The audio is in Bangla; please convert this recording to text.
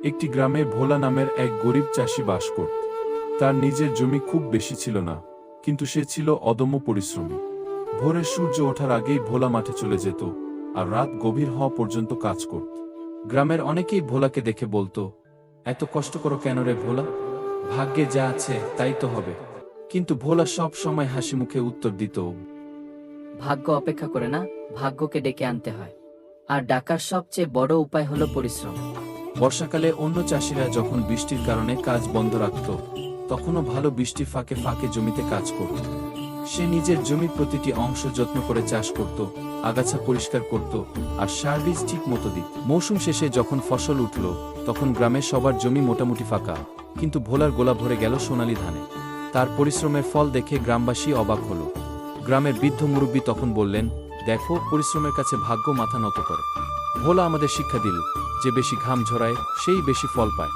একটি গ্রামে ভোলা নামের এক গরিব চাষি বাস করত। তার নিজের জমি খুব বেশি ছিল না, কিন্তু সে ছিল অদম্য পরিশ্রমী। ভোরে সূর্য ওঠার আগেই ভোলা মাঠে চলে যেত, আর রাত গভীর হওয়া পর্যন্ত কাজ করত। গ্রামের অনেকেই ভোলাকে দেখে বলতো, এত কষ্ট করো কেন রে ভোলা, ভাগ্যে যা আছে তাই তো হবে। কিন্তু ভোলা সব সময় হাসি মুখে উত্তর দিত, ভাগ্য অপেক্ষা করে না, ভাগ্যকে ডেকে আনতে হয়। আর ডাকার সবচেয়ে বড় উপায় হলো পরিশ্রম। বর্ষাকালে অন্য চাষিরা যখন বৃষ্টির কারণে কাজ বন্ধ রাখত, তখনও ভালো বৃষ্টি ফাঁকে ফাঁকে জমিতে কাজ করত। সে নিজের জমির প্রতিটি অংশ যত্ন করে চাষ করত, আগাছা পরিষ্কার করত, আর সার বীজ ঠিক মতো দিত। মৌসুম শেষে যখন ফসল উঠল, তখন গ্রামের সবার জমি মোটামুটি ফাঁকা, কিন্তু ভোলার গোলা ভরে গেল সোনালি ধানে। তার পরিশ্রমের ফল দেখে গ্রামবাসী অবাক হল। গ্রামের বৃদ্ধ মুরব্বী তখন বললেন, দেখো, পরিশ্রমের কাছে ভাগ্য মাথা নত করে। ভোলা আমাদের শিক্ষা দিল, যে বেশি ঘাম ঝরায় সেই বেশি ফল পায়।